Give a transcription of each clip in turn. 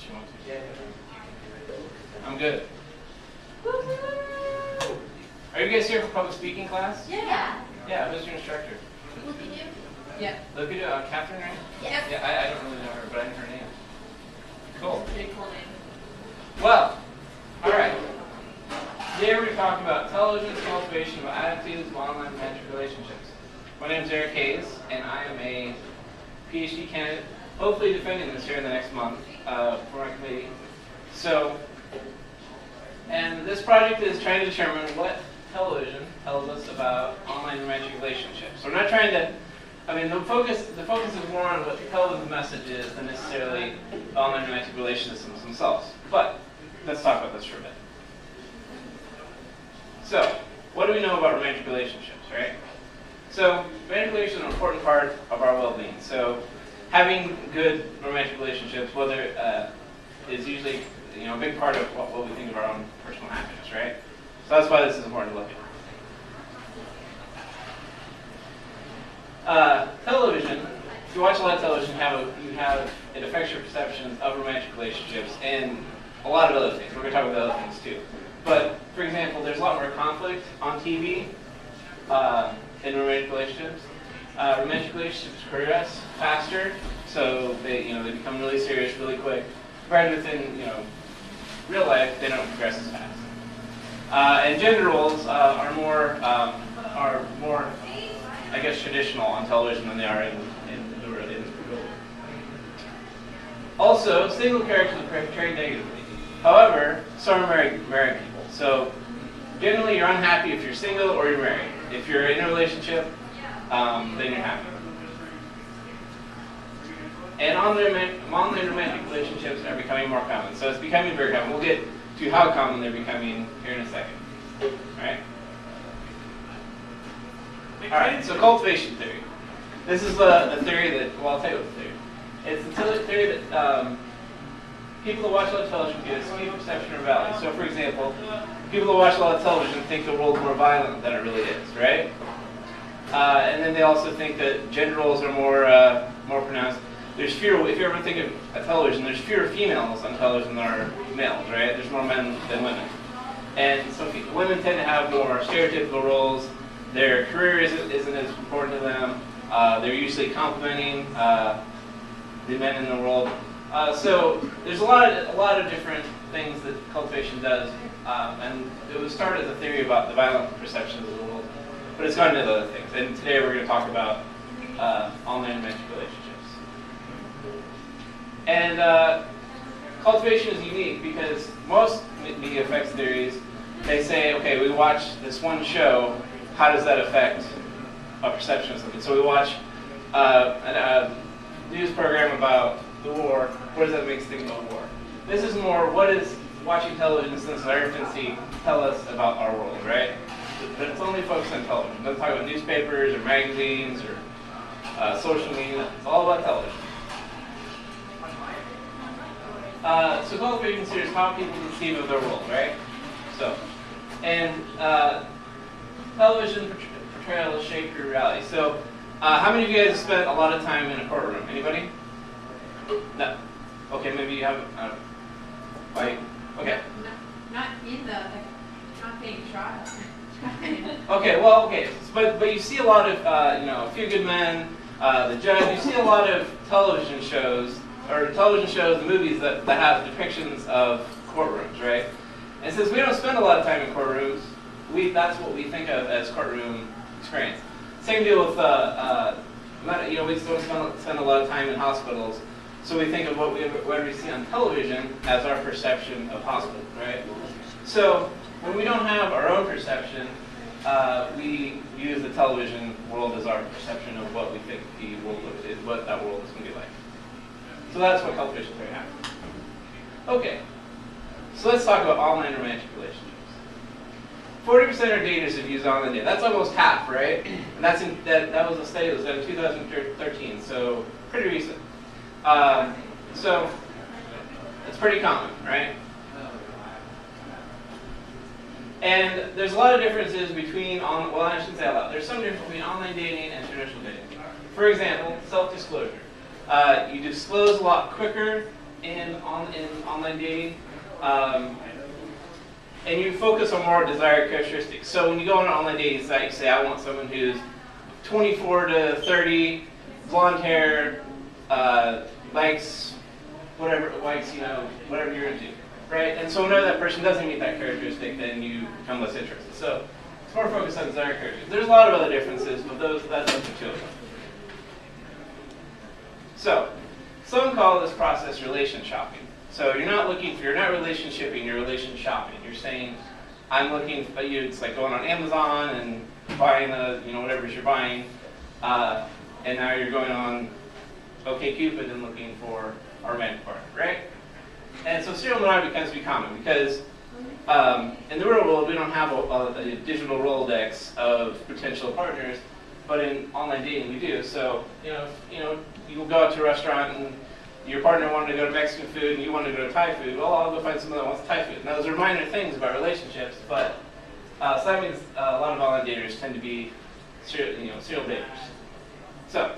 Unless you want to. Yeah. I'm good. Are you guys here for public speaking class? Yeah. Yeah, who's your instructor? Look at you. Yeah. Look at you, Catherine, right? Yes. Yeah, I don't really know her, but I know her name. Cool. Pretty cool name. Well, all right. Today we're going to talk about television cultivation of attitudes of online romantic relationships. My name is Eric Hayes, and I am a PhD candidate, hopefully defending this here in the next month for my committee. And this project is trying to determine what television tells us about online romantic relationships. So we're not trying to, the focus is more on what the television message is than necessarily online romantic relationships themselves. But let's talk about this for a bit. So, what do we know about romantic relationships, right? So, romantic relationships are an important part of our well-being. So, having good romantic relationships, is usually a big part of what we think of our own personal happiness, right? So that's why this is important to look at. Television. If you watch a lot of television, it affects your perceptions of romantic relationships and a lot of other things. We're going to talk about other things too. But for example, there's a lot more conflict on TV in romantic relationships. Romantic relationships progress faster, so they become really serious really quick. Compared with in real life, they don't progress as fast. And gender roles are more, I guess, traditional on television than they are in the real world. Also, single characters are portrayed negatively. However, so are married people. So generally, you're unhappy if you're single or you're married. If you're in a relationship, then you're happy. And online romantic relationships are becoming more common. So it's becoming very common. We'll get to how common they're becoming here in a second. Alright? Alright, so cultivation theory. This is the theory that, well, I'll tell you what the theory is. It's the theory that people that watch a lot of television get a skewed perception of reality. So for example, people that watch a lot of television think the world's more violent than it really is, right? And then they also think that gender roles are more pronounced. There's fewer, if you ever think of a television, there's fewer females on television than are males, right? There's more men than women. And so women tend to have more stereotypical roles. Their career isn't as important to them. They're usually complimenting the men in the world. So there's a lot of different things that cultivation does. And it was started as a theory about the violent perceptions of the world. But it's gone into other things. And today we're going to talk about online romantic relationships. And cultivation is unique because most media effects theories, they say, okay, we watch this one show, how does that affect our perception of something? So we watch a news program about the war, what does that make us think about war? This is more, what does watching television since our infancy tell us about our world, right? But it's only focused on television. It doesn't talk about newspapers or magazines or social media. It's all about television. So cultivation considers how people conceive of their world, right? So, and television portrayal shape your reality. So, how many of you guys have spent a lot of time in a courtroom? Anybody? No. Okay, maybe you haven't. Okay. Not in the, not being trial. Okay, well, okay, but you see a lot of, A Few Good Men, The Judge. You see a lot of television shows. The movies that have depictions of courtrooms, right? And since we don't spend a lot of time in courtrooms, that's what we think of as courtroom experience. Same deal with, we don't spend a lot of time in hospitals, so we think of what we see on television as our perception of hospitals, right? So when we don't have our own perception, we use the television world as our perception of what we think the world is, what that world is going to be like. So that's what cultivation theory happens. Okay, so let's talk about online romantic relationships. 40% of daters have used online dating. That's almost half, right? And that was a study that was done in 2013, so pretty recent. So it's pretty common, right? And there's a lot of differences between, I shouldn't say a lot. There's some difference between online dating and traditional dating. For example, self-disclosure. You disclose a lot quicker in online dating, and you focus on more desired characteristics. So when you go on an online dating site, you say, I want someone who's 24 to 30, blonde hair, likes whatever whatever you're into, right? And so whenever that person doesn't meet that characteristic, then you become less interested. So it's more focused on desired characteristics. There's a lot of other differences, but that's the two of them. So some call this process relation shopping. So you're not relationship-shipping, you're relation shopping. You're saying, I'm looking for you. It's like going on Amazon and buying whatever you're buying, and now you're going on OkCupid and looking for a romantic partner, right? And so serial monogamy tends to be common because in the real world we don't have a digital Rolodex of potential partners, but in online dating we do. So you'll go out to a restaurant and your partner wanted to go to Mexican food and you wanted to go to Thai food. Well, I'll go find someone that wants Thai food. Now those are minor things about relationships, but so that means a lot of online daters tend to be serial daters. So.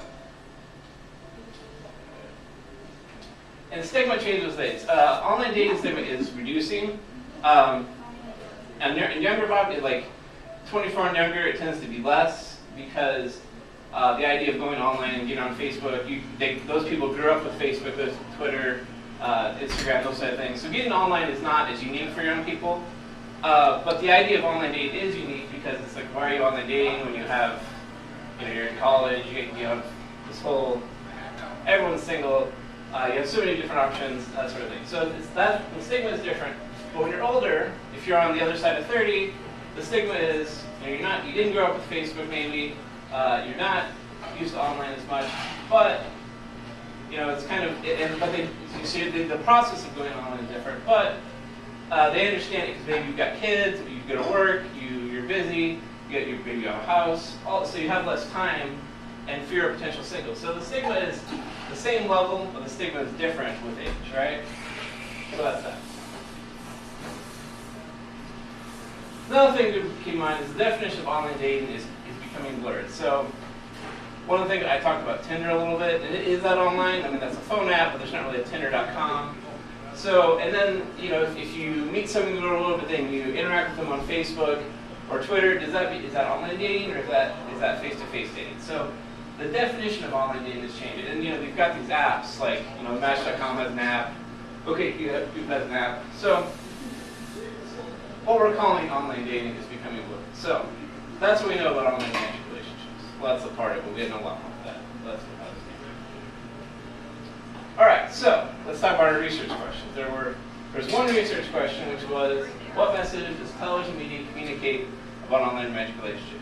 And stigma changes things. Online dating stigma is reducing. And in younger population, like 24 and younger, it tends to be less because the idea of going online and getting on Facebook, those people grew up with Facebook, with Twitter, Instagram, those sort of things. So getting online is not as unique for young people. But the idea of online dating is unique because it's like, why are you online dating when you have, you're in college, you have this whole, everyone's single. You have so many different options, that sort of thing. So the stigma is different. But when you're older, if you're on the other side of 30, the stigma is you didn't grow up with Facebook maybe, you're not used to online as much, but it's kind of you see the process of going online is different. But they understand it because maybe you've got kids, you go to work, you're busy, maybe you have a house, so you have less time and fear of potential singles. So the stigma is the same level, but the stigma is different with age, right? So that's that. Another thing to keep in mind is the definition of online dating is becoming blurred. So one of the things I talked about Tinder a little bit. Is that online? I mean, that's a phone app, but there's not really a Tinder.com. So, and then if you meet someone in the real world, but then you interact with them on Facebook or Twitter, is that online dating or is that face-to-face dating? So the definition of online dating is changing. And they've got these apps like Match.com has an app, OkCupid has an app. So what we're calling online dating is becoming blurred. So that's what we know about online romantic relationships. Well, that's a part of it. We'll get into a lot more of that. That's what I was thinking. All right, so let's talk about our research questions. There's one research question, which was, what message does television media communicate about online romantic relationships?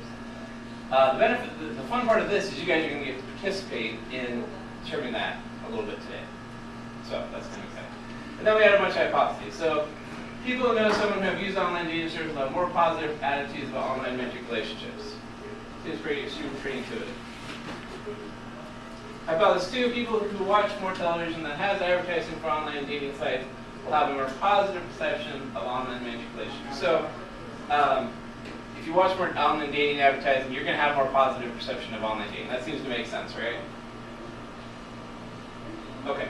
The fun part of this is you guys are going to get to participate in determining that a little bit today. So that's kind of exciting. And then we had a bunch of hypotheses. So people who know someone who have used online dating services have more positive attitudes about online romantic relationships. Seems pretty intuitive. Hypothesis 2, people who watch more television that has advertising for online dating sites will have a more positive perception of online romantic relationships. So if you watch more online dating advertising, you're going to have more positive perception of online dating. That seems to make sense, right? Okay.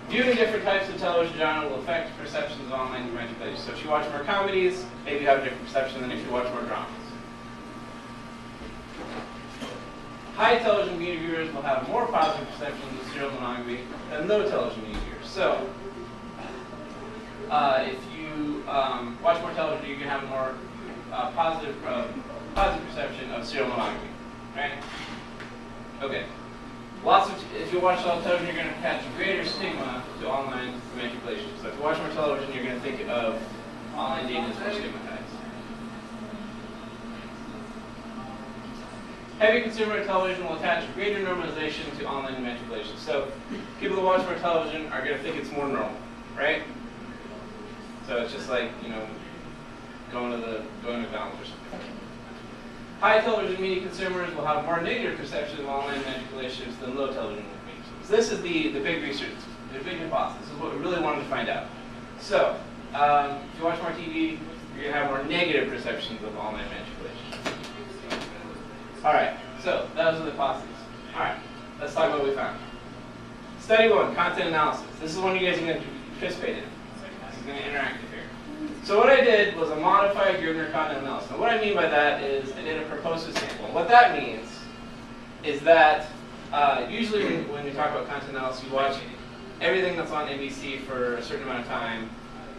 Viewing different types of television genre will affect perceptions of online romantic relationships. So if you watch more comedies, maybe you have a different perception than if you watch more dramas. High television media viewers will have more positive perceptions of serial monogamy than low television media viewers. So if you watch more television, you can have a more positive perception of serial monogamy, right? Okay. If you watch a lot of television, you're going to catch a greater stigma to online romantic relationships. So if you watch more television, you're going to think of online dating as more stigmatized. Heavy consumer television will attach a greater normalization to online romantic relations. So people who watch more television are going to think it's more normal, right? So it's just like, going to McDonald's or something. High television media consumers will have more negative perceptions of online romantic relationships than low television media consumers. This is the big research, the big hypothesis. This is what we really wanted to find out. So if you watch more TV, you're going to have more negative perceptions of online romantic relationships. All right, so that was the hypothesis. All right, let's talk about what we found. Study 1, content analysis. This is one you guys are going to participate in. This is going to interact with here. So what I did was a modified Gribner content analysis. Now what I mean by that is I did a propulsive sample. What that means is that usually when we talk about content analysis, you watch everything that's on NBC for a certain amount of time,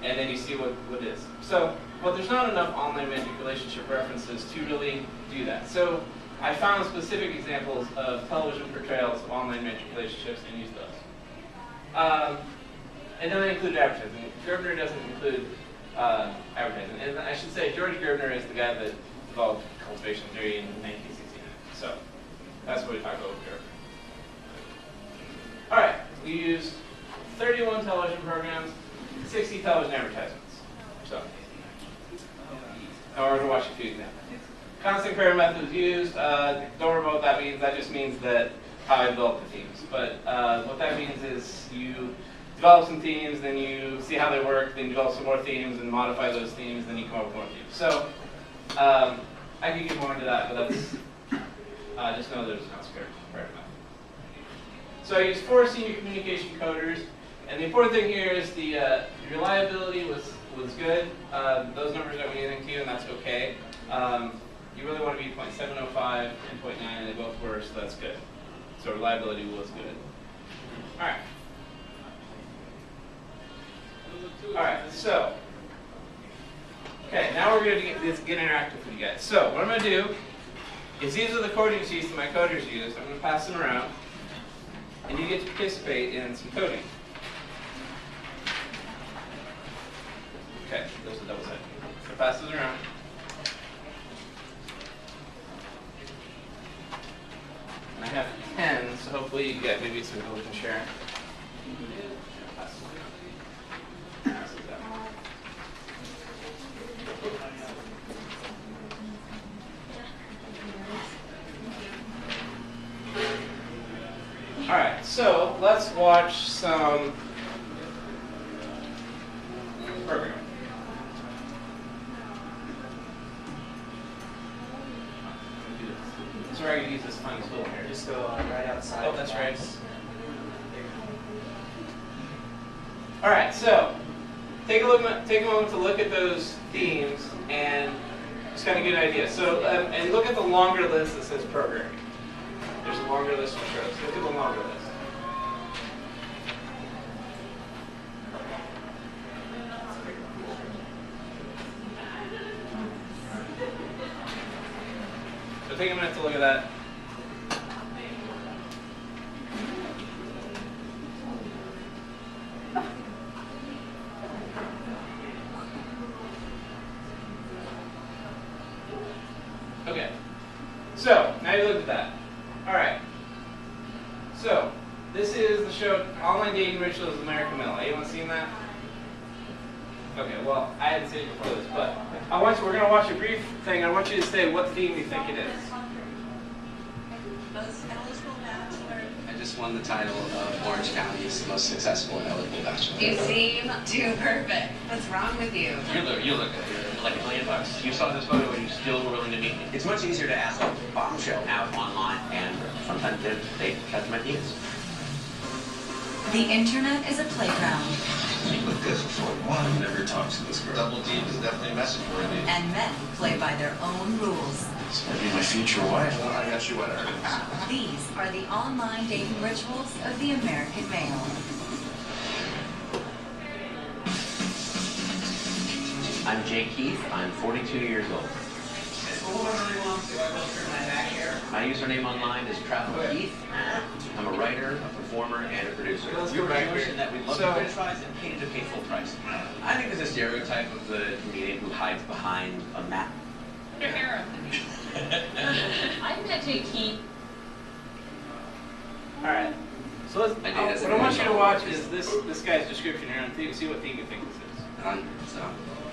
and then you see what it is. So, but there's not enough online romantic relationship references to really do that. So I found specific examples of television portrayals of online romantic relationships and used those. And then I included advertising. Gribner doesn't include advertising. And I should say George Gribner is the guy that developed cultivation theory in 1969. So that's what we talk about with Gribner. All right, we used 31 television programs, 60 television advertisements. So, now we're going to watch a few examples. Constant current method was used. Don't worry about what that means. That just means that how I develop the themes. But what that means is you develop some themes, then you see how they work, then you develop some more themes and modify those themes, then you come up with more themes. So I could get more into that, but that's just know there's a constant current method. So I used 4 senior communication coders, and the important thing here is the reliability was good. Those numbers don't mean anything to you, and that's okay. You really want to be 0.705 and 0.9, and they both were, so that's good. So reliability was good. All right. All right. So, okay, now we're going to get interactive with you guys. So what I'm going to do is these are the coding sheets that my coders use. I'm going to pass them around, and you get to participate in some coding. Okay, those are double-sided. So pass those around. I have 10, so hopefully you get maybe some people can share. All right, so let's watch some programming. So we're going to use this fun tool here. Just go right outside. Oh, that's right. All right, so take a moment to look at those themes and just kind of get an idea. So and look at the longer list that says programming. There's a longer list of shows. Look at the longer list. So take a minute to look at that. Okay. So now you look at that. All right. So this is the show Online Dating Rituals of American Male. Anyone seen that? Okay, well, I hadn't seen it before this, but we're going to watch a brief thing. I want you to say what theme you think it is. Most eligible bachelor. I just won the title of Orange County's most successful and eligible bachelor. You seem too perfect. What's wrong with you? You look like $1 million. You saw this photo and you still were willing to meet me. It's much easier to ask a bombshell Out online, and sometimes they catch my penis. The internet is a playground, Look this before one never talks to this girl. Double D is definitely a message for me. and men play by their own rules. It's gonna be my future wife. Well, I got you what I These are the online dating rituals of the American male. I'm Jay Keith. I'm 42 years old. My username online is Travel Keith. I'm a writer, a performer, and a producer. You're right. That we love to criticize and cater to pay full price. I think there's a stereotype of the comedian who hides behind a map. Your hair. I met Jay Keith. All right. So let's, I did as what a I want you to result. watch is this guy's description here and see what theme you think this is. So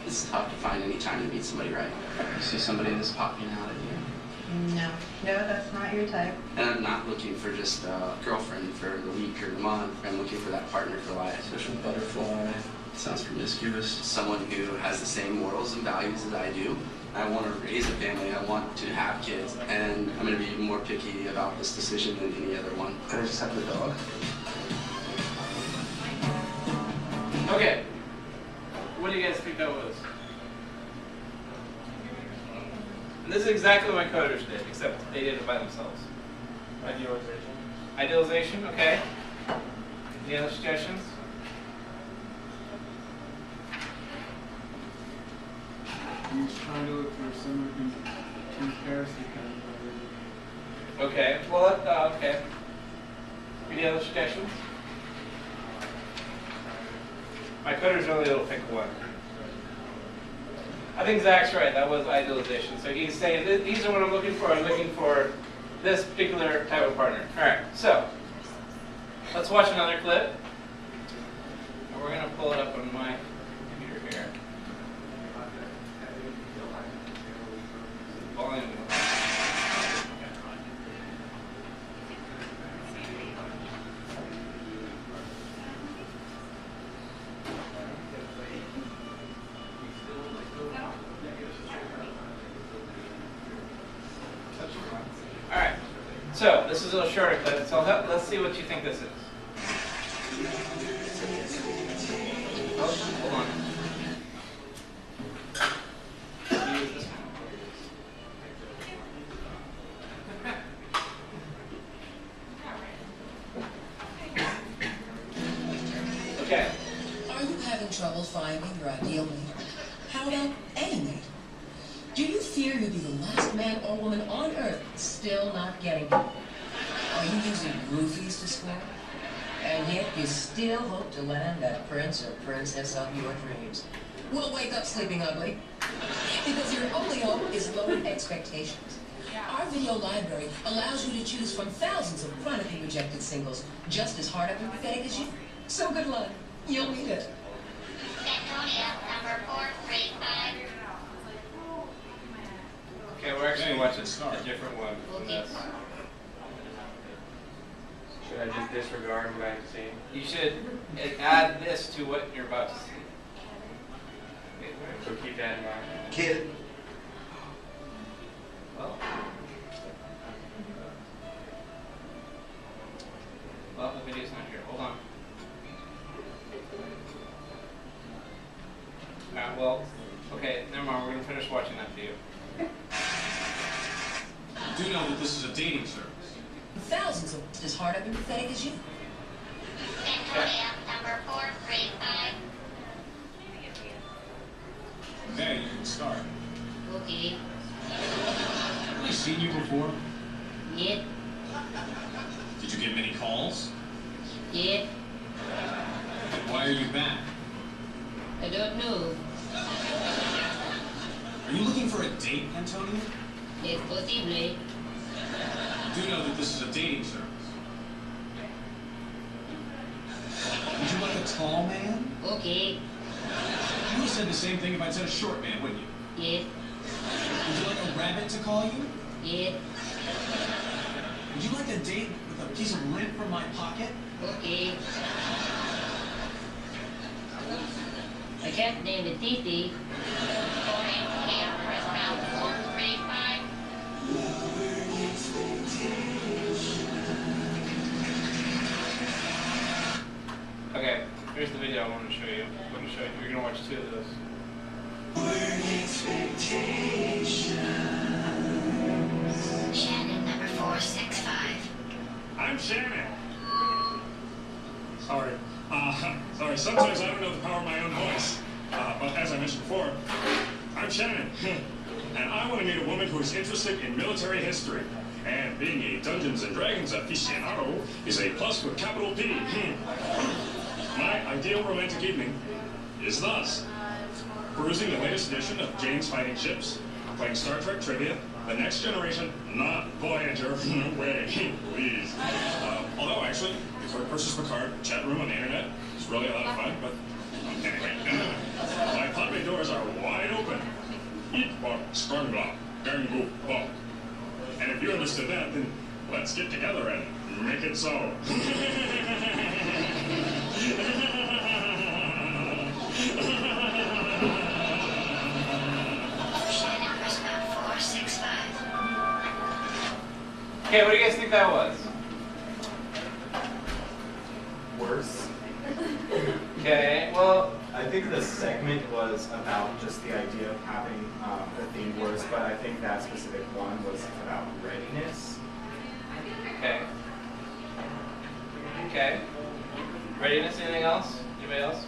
it's tough to find any time to meet somebody right. You see somebody that's popping out at you. No. No, that's not your type. And I'm not looking for just a girlfriend for the week or the month. I'm looking for that partner for life. Social butterfly. Sounds promiscuous. Someone who has the same morals and values as I do. I want to raise a family. I want to have kids. And I'm going to be more picky about this decision than any other one. Can I just have the dog? Okay. What do you guys think that was? And this is exactly what my coders did, except they did it by themselves. Idealization. Idealization, okay. Any other suggestions? I'm just trying to look for some comparison kind of. Okay, well, okay. Any other suggestions? My coder's only able to pick one. I think Zach's right, that was idealization. So he's saying, these are what I'm looking for. I'm looking for this particular type of partner. All right, so let's watch another clip. And we're going to pull it up on my computer here. Volume. All right, so this is a little shorter clip, so let's see what you think this is. Oh, hold on. Use this one. Okay. Are you having trouble finding your ideal mate? How about any mate? Do you fear you'll be the last man or woman on earth still not getting it? Are you using roofies to score? And yet you still hope to land that prince or princess of your dreams. Well, wake up, sleeping ugly. Because your only hope is lowered expectations. Our video library allows you to choose from thousands of chronically rejected singles just as hard up and pathetic as you. So good luck. You'll need it. Antonia, number 435. Okay, we're actually watching a different one from this. Should I just disregard what I'm seeing? You should add this to what you're about to see. So keep that in mind. Kid. Well, the video's not here. Hold on. Well, okay, never mind. We're going to finish watching that video. Do know that this is a dating service. Thousands of as hard up and pathetic as you. Antonia, number 435. Okay, you can start. Okay. Have I seen you before? Yep. Did you get many calls? Yep. And why are you back? I don't know. Are you looking for a date, Antonio? If possibly. Do know that this is a dating service. Would you like a tall man? Okay. You would have said the same thing if I'd said a short man, wouldn't you? Yes. Would you like a rabbit to call you? Yes. Would you like a date with a piece of lint from my pocket? Okay. My cat's name is Titi. Press pound 435. Okay, here's the video I wanted to show you. You're going to watch two of those. Shannon, number 465. I'm Shannon. Sorry. Sorry, sometimes I don't know the power of my own voice. But as I mentioned before, I'm Shannon. And I want to meet a woman who is interested in military history. And being a Dungeons and Dragons aficionado is a plus with capital P. My ideal romantic evening is thus: perusing the latest edition of Jane's Fighting Ships, playing Star Trek trivia, The Next Generation, not Voyager, no way, please. Although, actually, the Clerk versus Picard chat room on the internet is really a lot of fun, but anyway, my apartment doors are wide open. Eat bok, strongla, gangu bok. And if you understood that, then let's get together and make it so. Shannon, press pound 465. Okay, what do you guys think that was? Worse. Okay, well, I think the segment was about just the idea of having the theme words, but I think that specific one was about readiness. Okay. Okay. Readiness, anything else? Anybody else?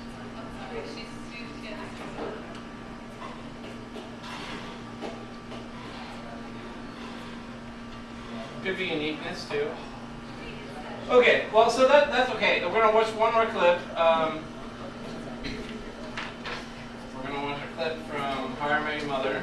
Could be uniqueness too. Okay, well, so that's okay. We're gonna watch one more clip. We're gonna watch a clip from How I Met Your Mother.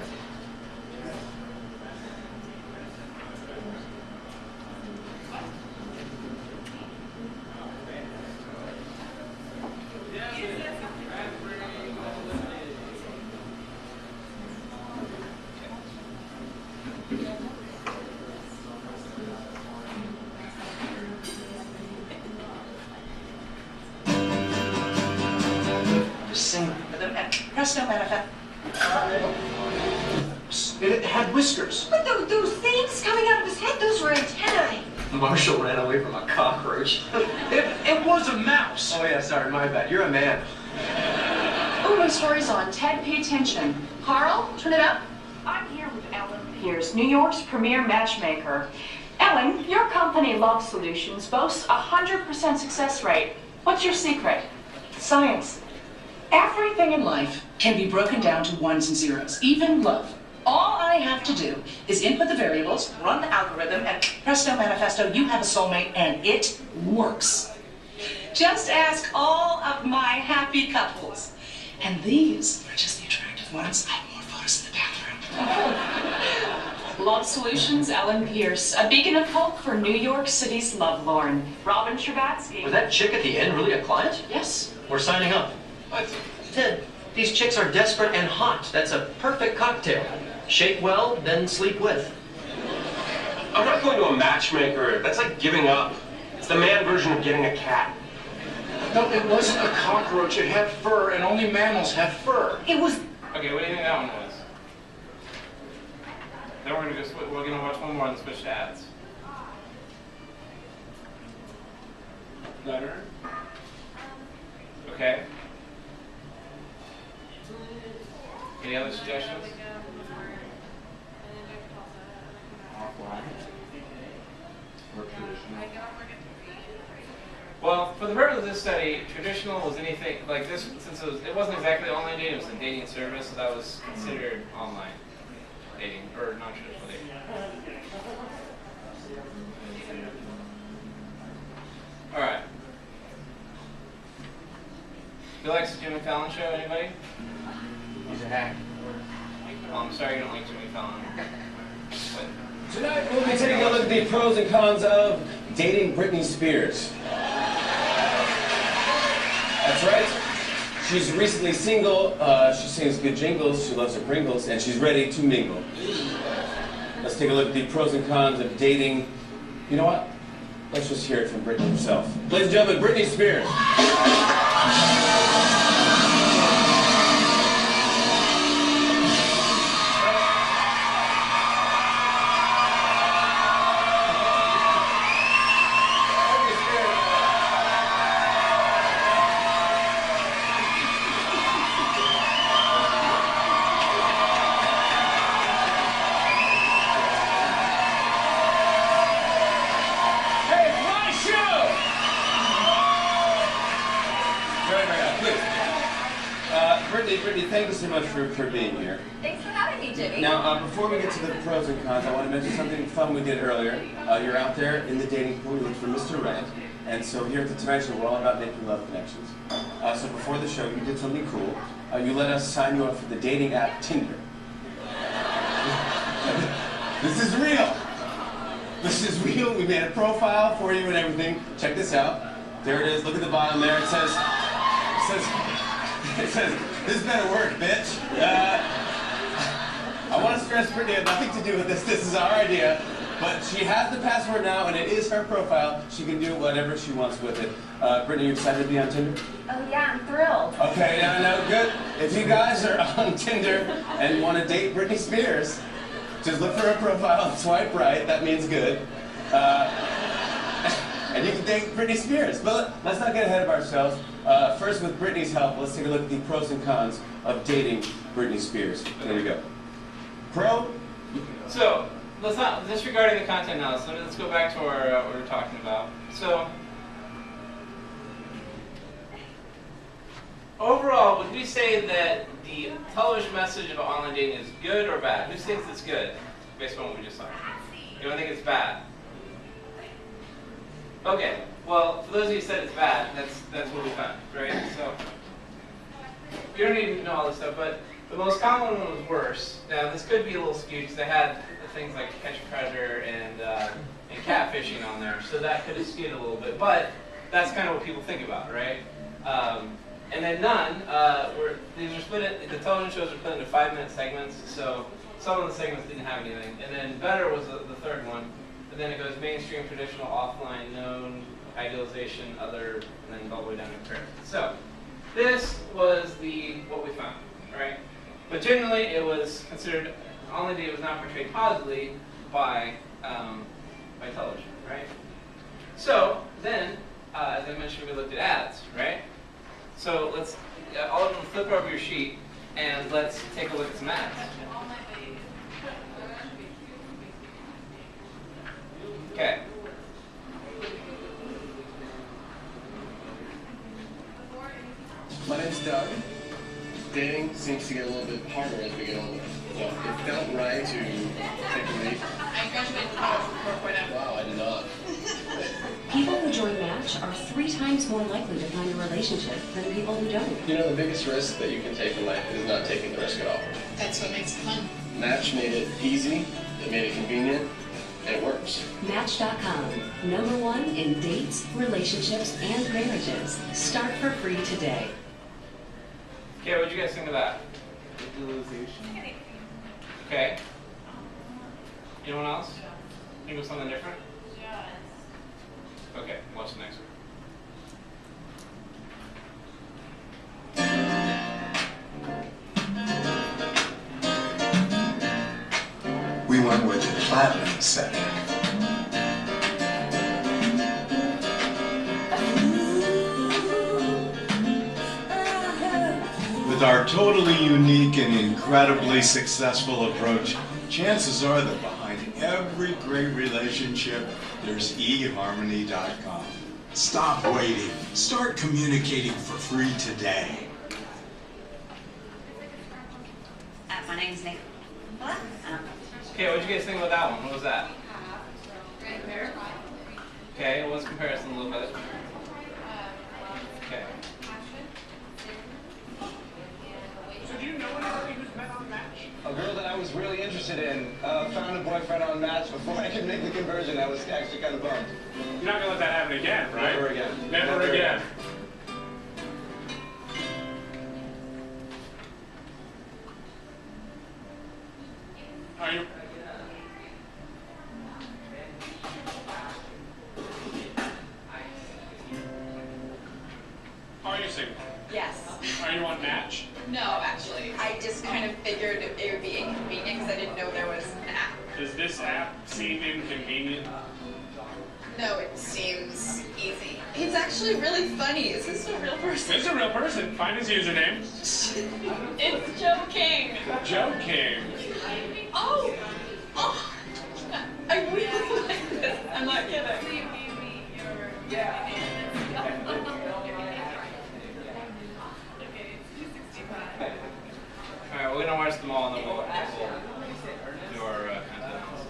Sing rhythm and presto manifest. It had whiskers. But those things coming out of his head, those were antennae. Marshall ran away from a cockroach. It was a mouse. Oh yeah, sorry, my bad. You're a man. Oh, my story's on. Ted, pay attention. Carl, turn it up. I'm here with Ellen Pierce, New York's premier matchmaker. Ellen, your company, Love Solutions, boasts a 100% success rate. What's your secret? Science. Everything in life can be broken down to ones and zeros, even love. All I have to do is input the variables, run the algorithm, and presto manifesto, you have a soulmate, and it works. Just ask all of my happy couples. And these are just the attractive ones. I have more photos in the bathroom. Love Solutions, Ellen Pierce, a beacon of hope for New York City's lovelorn. Robin Scherbatsky. Was that chick at the end really a client? Yes. We're signing up. Ted, these chicks are desperate and hot. That's a perfect cocktail. Shake well, then sleep with. I'm not going to a matchmaker. That's like giving up. It's the man version of getting a cat. No, it wasn't a cockroach. It had fur, and only mammals have fur. It was... Okay, what do you think that one was? Then we're gonna watch one more and switch to ads. Letter. Okay. Any other suggestions? Offline. Or traditional. Well, for the purpose of this study, traditional was anything like this, since it wasn't exactly online dating, it was a dating service, so that was considered online dating, or non-traditional dating. Alright. Who likes the Jimmy Fallon show, anybody? He's a hack. Oh, I'm sorry you don't like Jimmy Fallon. But tonight we'll be taking a look at the pros and cons of dating Britney Spears. That's right. She's recently single, she sings good jingles, she loves her Pringles, and she's ready to mingle. Let's take a look at the pros and cons of dating. You know what? Let's just hear it from Britney herself. Ladies and gentlemen, Britney Spears. Brittany, thank you so much for being here. Thanks for having me, Jimmy. Now, before we get to the pros and cons, I want to mention something fun we did earlier. You're out there in the dating pool, you look for Mr. Right, and so here at the Tonight Show, we're all about making love connections. So before the show, you did something cool. You let us sign you up for the dating app Tinder. This is real. This is real. We made a profile for you and everything. Check this out. There it is. Look at the bottom there. It says, this better work, bitch. I want to stress Brittany had nothing to do with this. This is our idea. But she has the password now, and it is her profile. She can do whatever she wants with it. Brittany, you excited to be on Tinder? Oh yeah, I'm thrilled. Okay, no, good. If you guys are on Tinder and want to date Britney Spears, just look for her profile and swipe right. That means good. And you can thank Britney Spears. But let's not get ahead of ourselves. First, with Britney's help, let's take a look at the pros and cons of dating Britney Spears. There we go. Pro? So, let's not, disregarding the content now, so let's go back to our, what we were talking about. So, overall, would we say that the television message of online dating is good or bad? Who thinks it's good, based on what we just saw? Anyone think it's bad? Okay, well, for those of you who said it's bad, that's what we found, right? So, you don't need to know all this stuff, but the most common one was worse. Now, this could be a little skewed because they had things like Catch a Predator and catfishing on there, so that could have skewed a little bit. But that's kind of what people think about, right? And then none, these are split. The television shows are split into 5-minute segments, so some of the segments didn't have anything. And then better was the third one. And then it goes mainstream, traditional, offline, known, idealization, other, and then all the way down to comparison. So this was what we found, right? But generally, it was considered online dating was not portrayed positively by television, right? So then, as I mentioned, we looked at ads, right? So let's all of them flip over your sheet and let's take a look at some ads. Okay. My name's Doug. Dating seems to get a little bit harder as we get older. So it felt right to take a leap. I graduated from 4.0. Wow, I did not. People who join Match are 3 times more likely to find a relationship than people who don't. You know, the biggest risk that you can take in life is not taking the risk at all. That's what makes it fun. Match made it easy, it made it convenient, and it works. Match.com, #1 in dates, relationships, and marriages. Start for free today. Okay, what did you guys think of that? Visualization. Okay. Anyone else? Think of something different? Okay, what's the next one? We went with the platinum setting. With our totally unique and incredibly successful approach, chances are that behind every great relationship, there's eHarmony.com. Stop waiting. Start communicating for free today. My name's Nick. What? Okay, what did you guys think about that one? What was that? Okay, what's comparison a little bit? Okay. So do you know anybody who's met on Match? A girl that I was really interested in found a boyfriend on Match before I could make the conversion. I was actually kind of bummed. You're not going to let that happen again, right? Never again. Never again. Are you... Are you single? Yes. Are you on Match? No, actually. I just kind of figured it would be inconvenient because I didn't know there was an app. Does this app seem inconvenient? No, it seems easy. It's actually really funny. Is this a real person? It's a real person. Find his username. It's Joe King. Joe King. Oh! Oh! I really like this. I'm not kidding. Yeah. Alright, we're gonna watch them all and then we'll do our content analysis.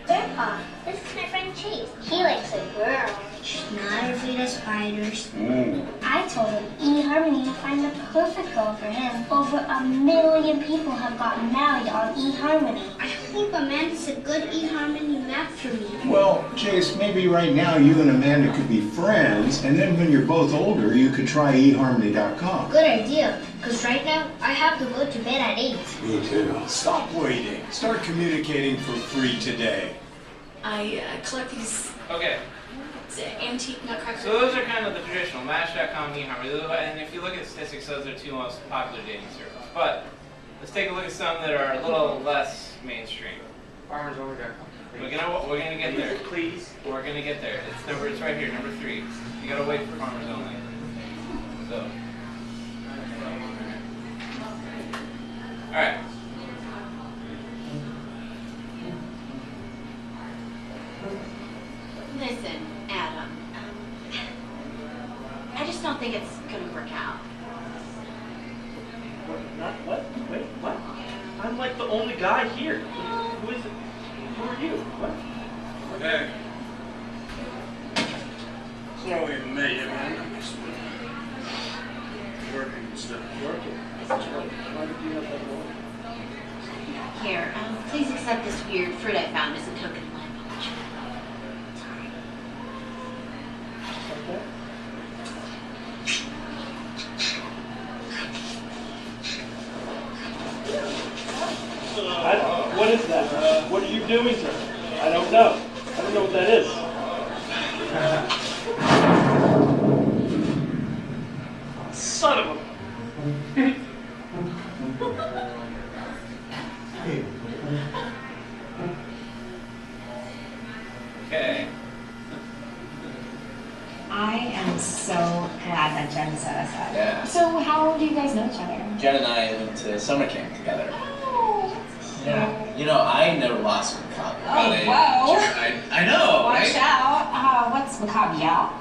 Grandpa, this is my friend Chase. He likes a girl. She's not as sweet as spiders. I told him eHarmony will find the perfect girl for him. Over 1 million people have gotten married on eHarmony. I think Amanda's a good eHarmony match for me. Well, Chase, maybe right now you and Amanda could be friends, and then when you're both older, you could try eHarmony.com. Good idea, because right now I have to go to bed at 8. Me too. Stop waiting. Start communicating for free today. I collect these antique nutcrackers. So those are kind of the traditional Match.com, eHarmony, and if you look at statistics, those are 2 most popular dating services. But let's take a look at some that are a little less mainstream. FarmersOnly.com. We're gonna get there. Please. We're gonna get there. It's right here, number 3. You gotta wait for farmers only. So. All right. Listen, Adam. I just don't think it's gonna work out. What? Wait, what? I'm like the only guy here. Who is it? Who are you? What? Hey. It's all even me, man. I'm just working and stuff. Working? Why did you have that role? Here, please accept this weird fruit I found as a token of my apology. What is that? What are you doing to her? I don't know. I don't know what that is. Son of a... Okay. I am so glad that Jen set us up. Yeah. So how do you guys know each other? Jen and I went to summer camp together. Oh. Yeah. You know, I never lost a copy. Oh, whoa. I know, Watch right? out. What's macabre out?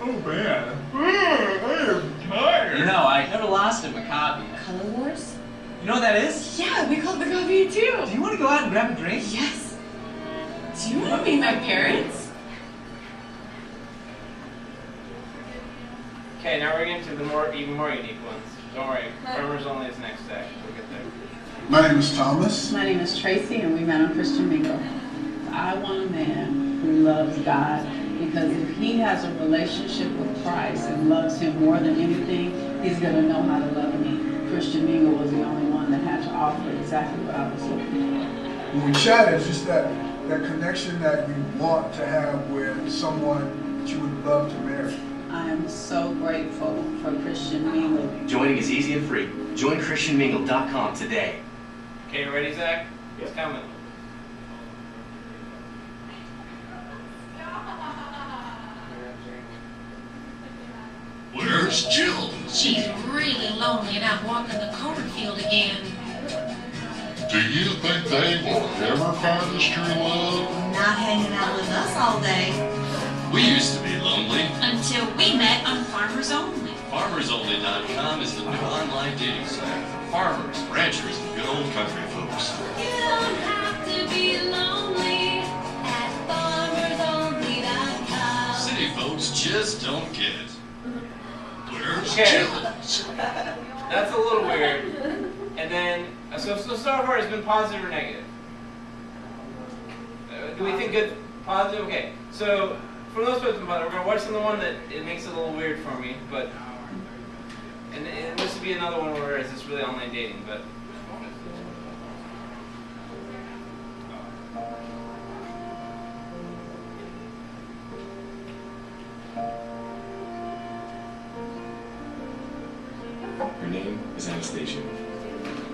Oh, man. I'm tired. You know, I never lost a macabre. Color Wars? You know what that is? Yeah, we called macabre too. Do you want to go out and grab a drink? Yes. Do you want to meet my parents? Okay, now we're getting to the even more unique ones. Don't worry, farmers only is next day. We'll get there. My name is Thomas. My name is Tracy, and we met on Christian Mingle. I want a man who loves God, because if he has a relationship with Christ and loves him more than anything, he's going to know how to love me. Christian Mingle was the only one that had to offer exactly what I was looking for. When we chat, it's just that connection that you want to have with someone that you would love to marry. I am so grateful for Christian Mingle. Joining is easy and free. Join ChristianMingle.com today. Okay, you ready, Zach? It's coming. Where's Jill? She's really lonely and out walking the cornfield again. Do you think they will ever find us true love? Not hanging out with us all day. We used to be lonely. Until we met on Farmers Only. FarmersOnly.com is the new online dating site for farmers, ranchers, and good old country folks. You don't have to be lonely at FarmersOnly.com. City folks just don't get it. Where's Okay. Jill? That's a little weird. And then, so far it's been positive or negative? Do we think good, positive? Okay. So, for those folks, we're going to watch the one that it makes it a little weird for me, but, and this would be another one where it's just really online dating, but. Her name is Anastasia.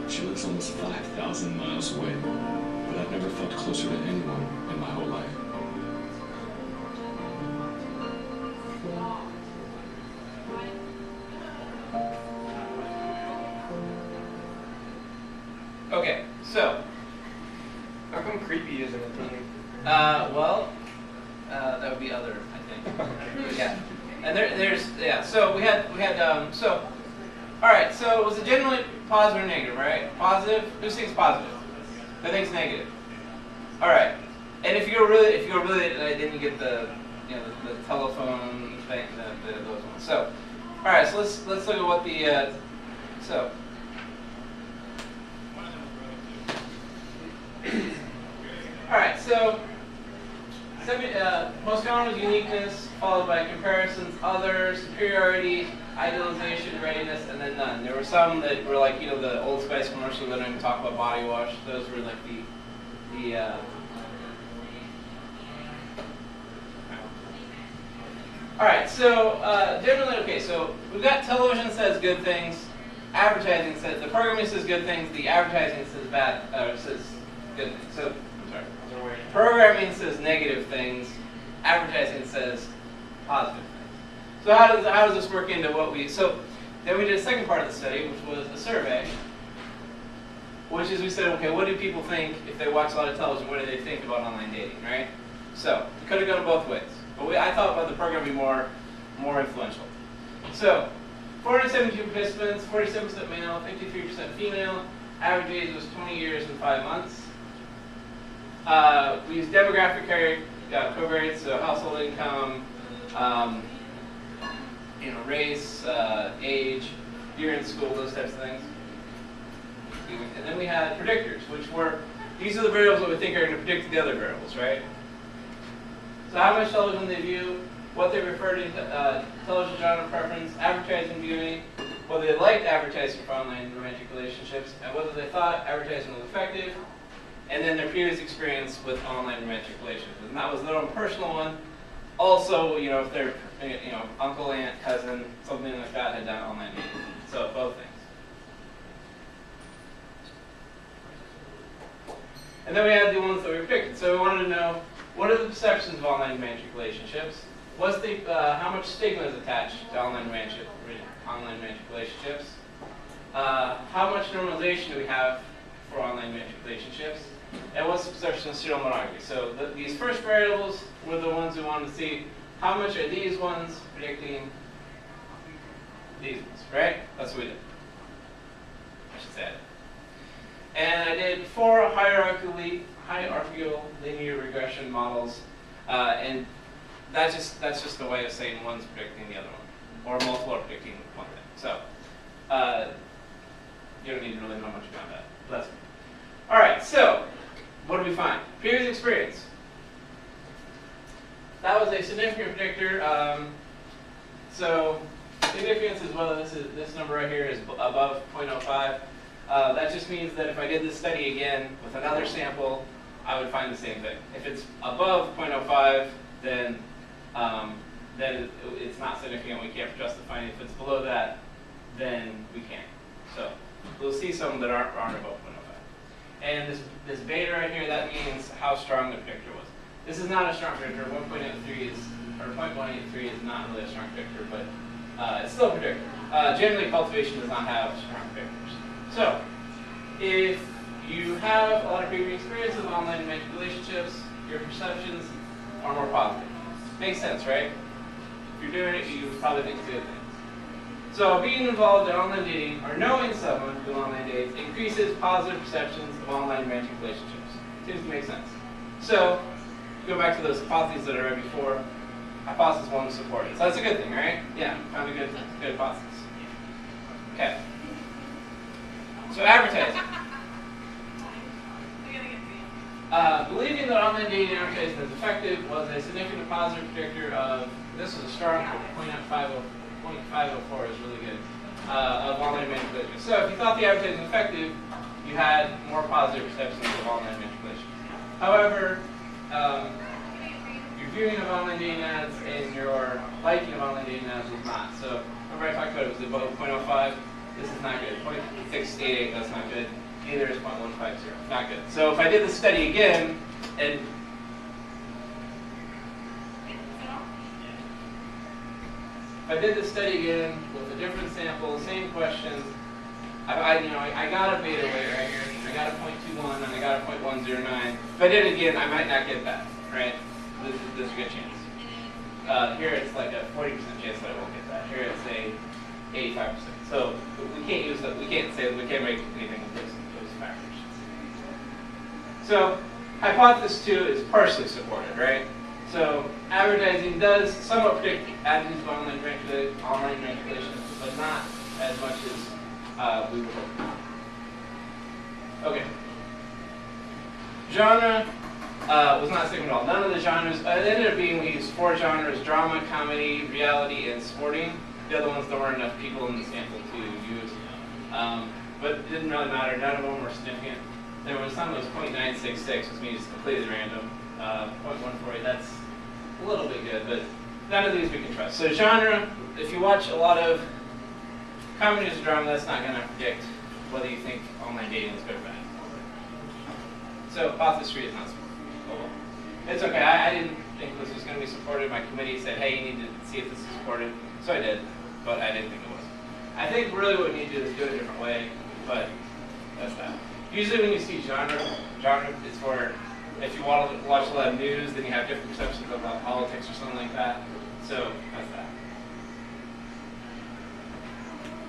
She lives almost 5,000 miles away, but I've never felt closer to anyone in my whole life. Okay, so. How come creepy isn't a thing? Well, that would be other, I think. Yeah. And so we had, all right, so was it generally positive or negative, right? Positive? Who thinks positive? Who thinks negative? All right. And if you go really, then you get the telephone thing, those ones. So, all right, so let's look at what the, so. All right, so most common was uniqueness, followed by comparisons, other, superiority, idealization, readiness, and then none. There were some that were like, the Old Spice commercial that don't even talk about body wash. Those were like the all right, so generally, okay, so we've got television says good things, advertising says, the programming says good things, the advertising says bad, says good things. So, I'm sorry. Programming says negative things. Advertising says positive things. So how does this work into what we? So then we did a second part of the study, which was a survey, which is we said, okay, what do people think if they watch a lot of television? What do they think about online dating, right? So it could have gone both ways, but I thought about the program being more influential. So 472 participants, 47% male, 53% female. Average age was 20 years and 5 months. We used demographic covariates, so household income, race, age, year in school, those types of things. And then we had predictors, which were, these are the variables that we think are going to predict the other variables, right? So how much television they view, what they refer to television genre preference, advertising viewing, whether they liked advertising for online romantic relationships, and whether they thought advertising was effective, and then their previous experience with online romantic relationships. And that was their own personal one. Also, if their uncle, aunt, cousin, something like that had done online dating. So both things. And then we had the ones that we predicted. So we wanted to know, what are the perceptions of online romantic relationships? What's the how much stigma is attached to online romantic relationships? How much normalization do we have for online romantic relationships? And what's the perception of serial monogamy? So these first variables were the ones we wanted to see. How much are these ones predicting these ones, right? That's what we did. I should say it. And I did 4 hierarchical linear regression models, and that's just a way of saying one's predicting the other one, or multiple are predicting one thing. So you don't need to really know much about that. That's all right. So what do we find? Previous experience. That was a significant predictor. So significance is whether this number right here is above 0.05. That just means that if I did this study again with another sample, I would find the same thing. If it's above 0.05, then it's not significant. We can't justify it. If it's below that, then we can. So we'll see some that aren't above 0.05. And this beta right here, that means how strong the predictor was. This is not a strong predictor. 0.83 is not really a strong predictor, but it's still a predictor. Generally, cultivation does not have strong predictors. So, if you have a lot of previous experience with online romantic relationships, your perceptions are more positive. Makes sense, right? If you're doing it, you probably think it's a good thing. So, being involved in online dating or knowing someone who online dates increases positive perceptions of online romantic relationships. Seems to make sense. So, go back to those hypotheses that I read before. Hypothesis 1 was supported. So that's a good thing, right? Yeah, found a good hypothesis. Okay. So advertising. Believing that online dating advertising is effective was a significant positive predictor of, this was a strong 0.504 is really good, of online manipulation. So if you thought the advertising was effective, you had more positive perceptions of online manipulation. However, your viewing of online dating ads and your liking of online dating ads was not. So remember I talked about it was above 0.05. This is not good. 0.688, that's not good. Neither is 0.150. Not good. So if I did the study again, and if I did the study again with a different sample, same questions, I got a beta weight right here. I got a 0.21 and I got a 0.109. If I did it again, I might not get that, right? There's a good chance. Here it's like a 40% chance that I won't get that. Here it's a 85%. So we can't use that. We can't say that we can't make anything with those factors. So hypothesis 2 is partially supported, right? So advertising does somewhat predict attitudes of online manipulation, but not as much as we would hope. Okay. Genre was not significant at all. None of the genres. It ended up being we used 4 genres: drama, comedy, reality, and sporting. The other ones, there weren't enough people in the sample to use. But it didn't really matter. None of them were significant. There was some that was 0.966, which means it's completely random. 0.148, that's a little bit good, but none of these we can trust. So genre, if you watch a lot of comedies or drama, that's not going to predict whether you think online dating is good or bad. So hypothesis 3 is not supported. Oh well. It's okay. I didn't think this was going to be supported. My committee said, hey, you need to see if this is supported. So I did, but I didn't think it was. I think really what we need to do is do it a different way, but that's that. Usually when you see genre, it's for if you want to watch a lot of news, then you have different perceptions about politics or something like that. So that's that.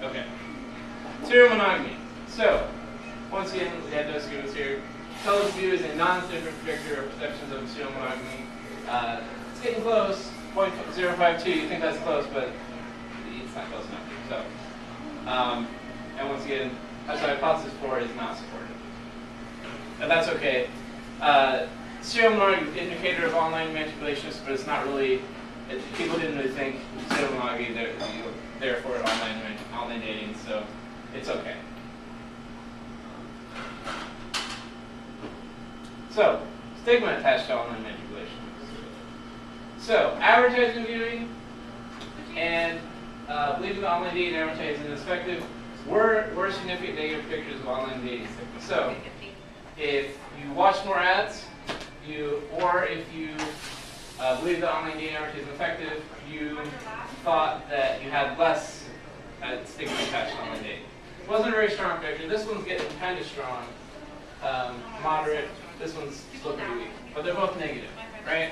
Okay. Serial monogamy. So, once again, we had those students here. Television view is a non-significant predictor of perceptions of serial monogamy. It's getting close. 0.052. You think that's close, but it's not close enough. So, and once again, that's why hypothesis 4 is not supported. And that's okay. Serial monogamy is an indicator of online manipulations, but it's not really. People didn't really think serial monogamy therefore online dating, so it's okay. So, stigma attached to online manipulation. So, advertising viewing and believing that online dating advertising is effective were significant negative predictors of online dating stigma. So, if you watch more ads, or if you believe that online dating advertising is effective, you thought that you had less stigma attached to online dating. It wasn't a very strong predictor. This one's getting kind of strong, moderate. This one's still pretty weak, but they're both negative, right?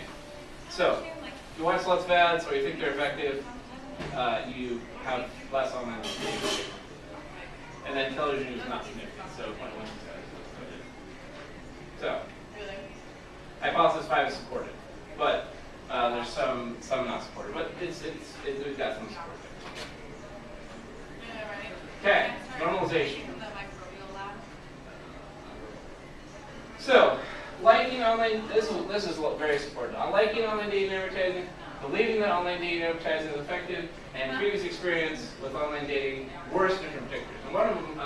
So, if you watch lots of ads or you think they're effective, you have less online dating. And then television is not significant, so 0.1. So, hypothesis 5 is supported, but there's some not supported, but we've got some support there. Okay, normalization. So, liking online, this is very supported. Liking online dating advertising, believing that online dating advertising is effective, and previous experience with online dating were significant predictors. And one of them,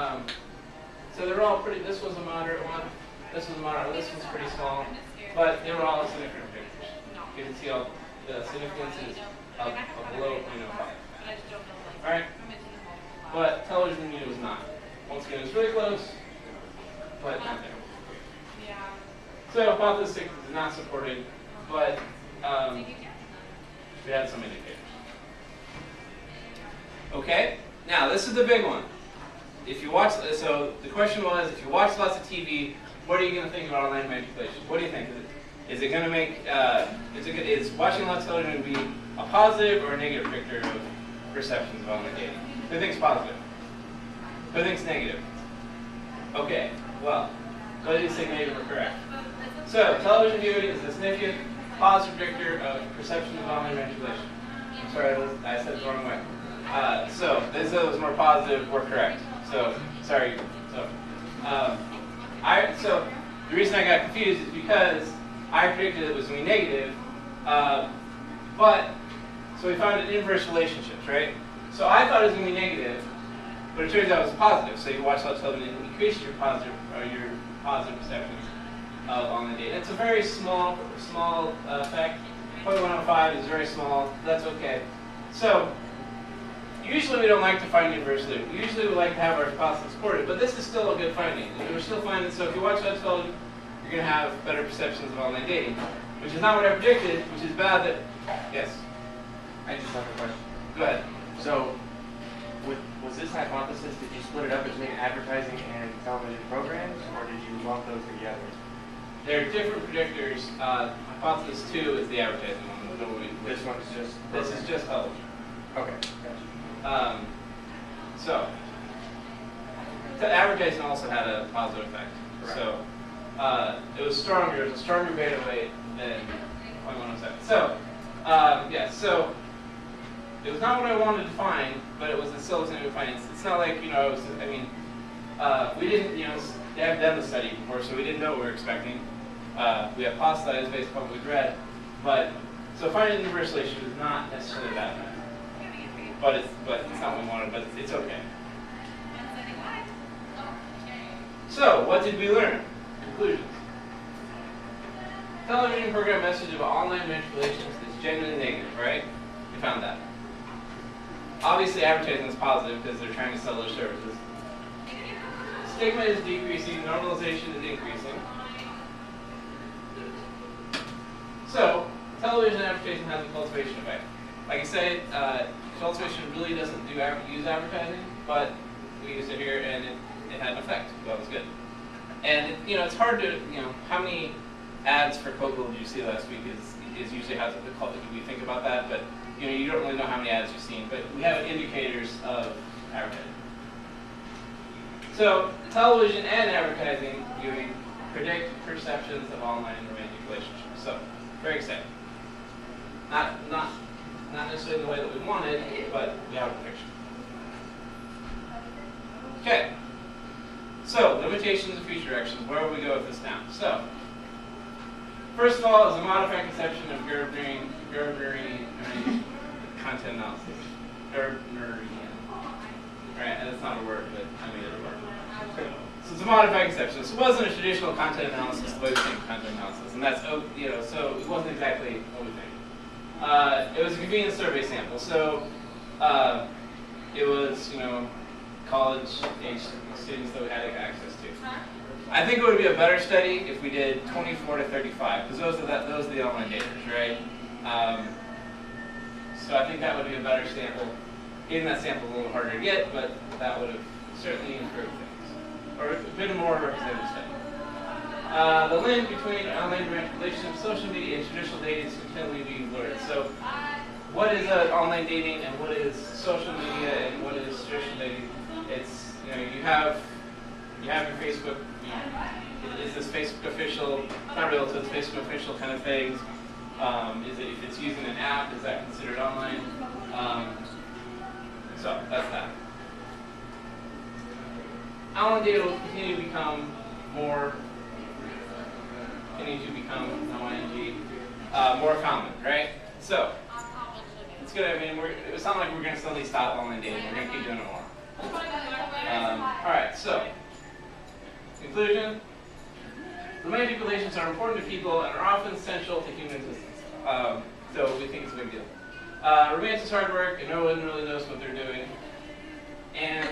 so they're all pretty, this was a moderate one, this was a moderate, this one's pretty small, but they were all significant predictors. You can see all the significance is of below 0.05. Alright? But television media was not. Once again, it's really close, but not there. So hypothesis 6 is not supported, but we had some indicators. Okay, now this is the big one. If you watch, so the question was, if you watch lots of TV, what are you going to think about online manipulation? What do you think? Is it going to make, is watching lots of television going to be a positive or a negative predictor of perceptions of online dating? Who thinks positive? Who thinks negative? Okay, well, those who say negative are correct. So, television viewing is a significant positive predictor of perception of online manipulation. Sorry, I said it the wrong way. So, those that was more positive were correct. So, sorry. So, the reason I got confused is because I predicted it was going to be negative, so we found an inverse relationships, right? So I thought it was going to be negative, but it turns out it was positive. So you watch lots of television and increase your positive perception of online dating. It's a very small effect. 0.105 is very small. That's okay. So usually we don't like to find inverse loop. Usually we like to have our hypothesis supported, but this is still a good finding. We're still finding. So if you watch lots of television, you're going to have better perceptions of online dating, which is not what I predicted, which is bad. That yes. I just have a question. Go ahead. So, was this hypothesis, did you split it up between advertising and television programs, or did you lump those together? They're different predictors. Hypothesis 2 is the advertising one. This one's just This is just television. Okay, gotcha. So, advertising also had a positive effect. Correct. So, it was stronger. It was a stronger beta weight than 0.107. So, so it was not what I wanted to find, but it was still something to find. It's not like, we didn't, they haven't done the study before, so we didn't know what we were expecting. We have hypothesized based upon what we read, so finding the inverse relation is not necessarily bad. But it's not what we wanted, but it's okay. So, what did we learn? Conclusions. Television program message about online manipulations is genuinely negative, right? We found that. Obviously, advertising is positive because they're trying to sell their services. Stigma is decreasing, normalization is increasing. So, television advertising has a cultivation effect. Like I say, cultivation really doesn't use advertising, but we used it here and it had an effect. That was good. And it's hard to, how many ads for Coca-Cola did you see last week is usually how we think about that, but you don't really know how many ads you've seen, but we have indicators of advertising. So, television and advertising viewing predict perceptions of online romantic relationships. So, very exciting. Not necessarily the way that we wanted, but we have a prediction. Okay. So, limitations and future directions. Where will we go with this now? So, first of all, is a modified conception of Gerberian content analysis. Gerberian. Right, that's not a word, but I made it a word. So it's a modified conception. So it wasn't a traditional content analysis the way we think of content analysis, and that's so it wasn't exactly what we think. It was a convenience survey sample. So it was college-age students that we had access to. I think it would be a better study if we did 24 to 35, because those are the online daters, right? So I think that would be a better sample. Getting that sample a little harder to get, but that would have certainly improved things, or been a more representative study. The link between online romantic relationships, social media, and traditional dating is continually being blurred. So, what is online dating, and what is social media, and what is traditional dating? It's you have your Facebook. Is this Facebook official? It's not real, so it's Facebook official kind of things. If it's using an app, is that considered online? So that's that. Online dating will continue to become more common, right? So it's gonna. It's not like we're gonna suddenly stop online dating. We're gonna keep doing it more. All right. So conclusion: romantic relations are important to people and are often central to human existence. So we think it's a big deal. Romance is hard work, and no one really knows what they're doing. And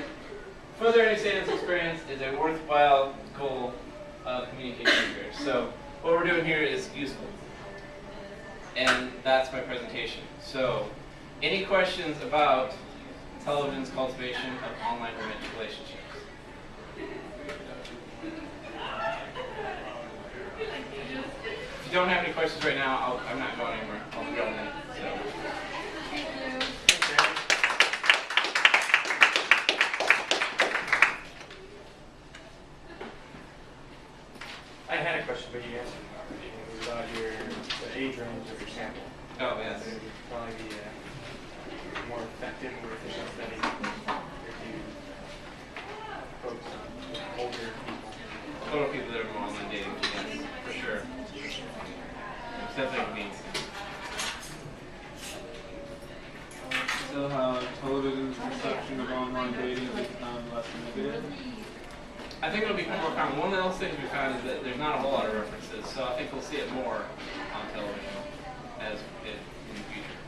further understanding this experience is a worthwhile goal of communication here. So what we're doing here is useful. And that's my presentation. So any questions about television's cultivation of online romantic relationships? If you don't have any questions right now, I'm not going anywhere. I'll go in. I had a question, but you answered it already. It was about the age range of your sample. Oh, yes. It would probably be a more effective, more efficient study if you focus on older people. Older people that are more online dating, yes, for sure. It's definitely means. So how television's perception of online dating has become less negative? I think it'll become more common. One of those things we found is that there's not a whole lot of references, so I think we'll see it more on television as in the future.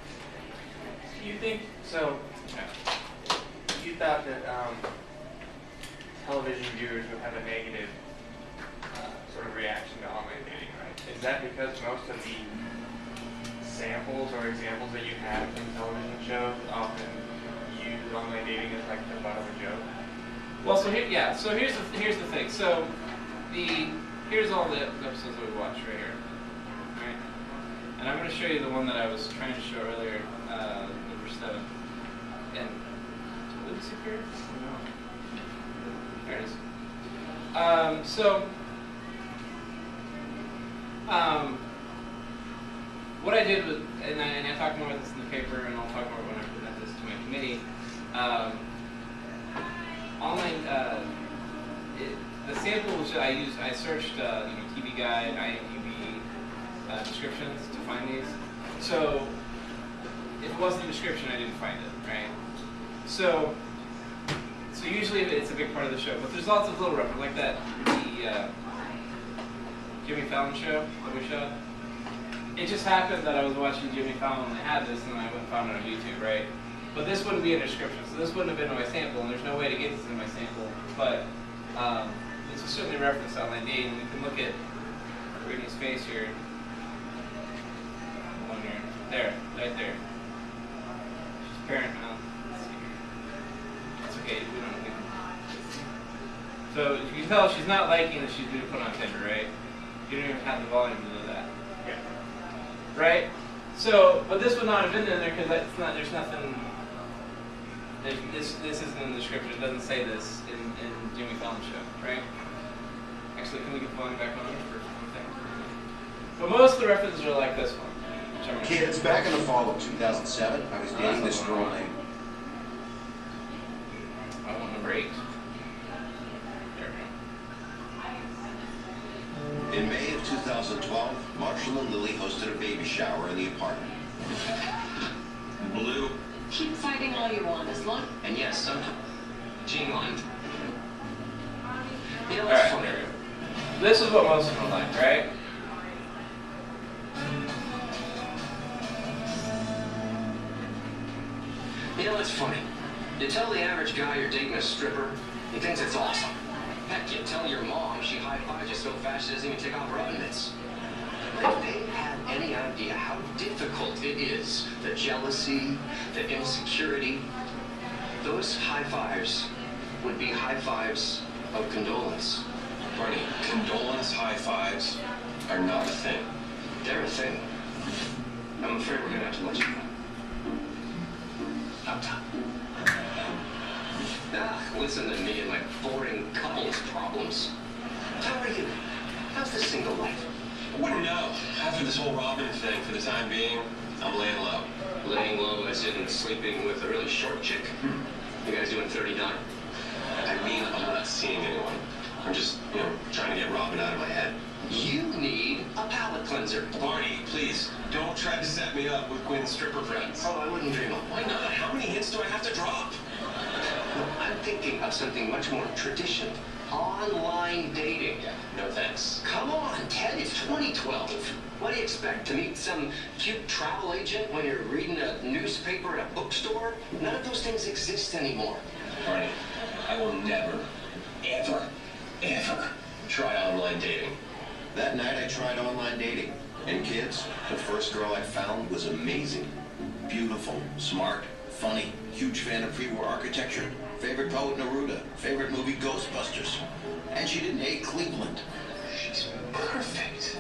Do you think so? Yeah. You thought that television viewers would have a negative sort of reaction to online dating, right? Is that because most of the samples or examples that you have from television shows often use online dating as like the butt of a joke? Well, so here's the thing. So here's all the episodes that we watched right here, right? And I'm going to show you the one that I was trying to show earlier, number 7. And did it disappear? No. There it is. What I did was, and I talked more about this in the paper, and I'll talk more when I present this to my committee. Online, the samples I used, I searched, TV Guide, IMDb descriptions to find these. So if it wasn't a description, I didn't find it, right? So usually it's a big part of the show, but there's lots of little references, like the Jimmy Fallon show that we showed. It just happened that I was watching Jimmy Fallon and they had this, and then I went and found it on YouTube, right? But this wouldn't be a description, so this wouldn't have been in my sample, and there's no way to get this in my sample. But this is certainly referenced online dating. You can look at Brittany's face here. There, right there. She's parent now. Let's see here. It's okay, we don't need. So you can tell she's not liking that she's being put on Tinder, right? You don't even have the volume to know that. Yeah. Right? So, but this would not have been in there because it's not. There's nothing. This isn't in the description. It doesn't say this in Jimmy Fallon's show, right? Actually, can we get the volume back on for one thing? But most of the references are like this one. which I'm Kids, back in the fall of 2007, I was dating this girl named... I want number 8. There we go. In May of 2012, Marshall and Lily hosted a baby shower in the apartment. Blue. Keep fighting all you want, as long. And yes, sometimes. G1. You know, All right, there we go. This is what most of them are like, right? You know, it's funny. You tell the average guy you're dating a stripper, he thinks it's awesome. Heck, you tell your mom, she high-fives you so fast she doesn't even take off her oven mitts. If they had any idea how difficult it is, the jealousy, the insecurity, those high-fives would be high-fives of condolence. Barney, condolence high-fives are not a thing. They're a thing. I'm afraid we're gonna have to let you go. Up top. Listen to me and my boring couples problems. How are you? How's the single life? I wouldn't know. After this whole Robin thing, for the time being, I'm laying low. Laying low as in sleeping with a really short chick? You guys doing 39? I mean, I'm not seeing anyone. I'm just, trying to get Robin out of my head. You need a palate cleanser. Barney, please, don't try to set me up with Quinn's stripper friends. Oh, I wouldn't dream of. Why not? How many hints do I have to drop? No, I'm thinking of something much more traditional. Online dating. Yeah, no thanks. Come on, Ted, it's 2012. What do you expect? To meet some cute travel agent when you're reading a newspaper at a bookstore? None of those things exist anymore. Barney, I will never, ever try online dating. That night I tried online dating. And kids, the first girl I found was amazing. Beautiful, smart, funny, huge fan of pre-war architecture. Favorite poet Neruda, favorite movie Ghostbusters. And she didn't hate Cleveland. She's perfect.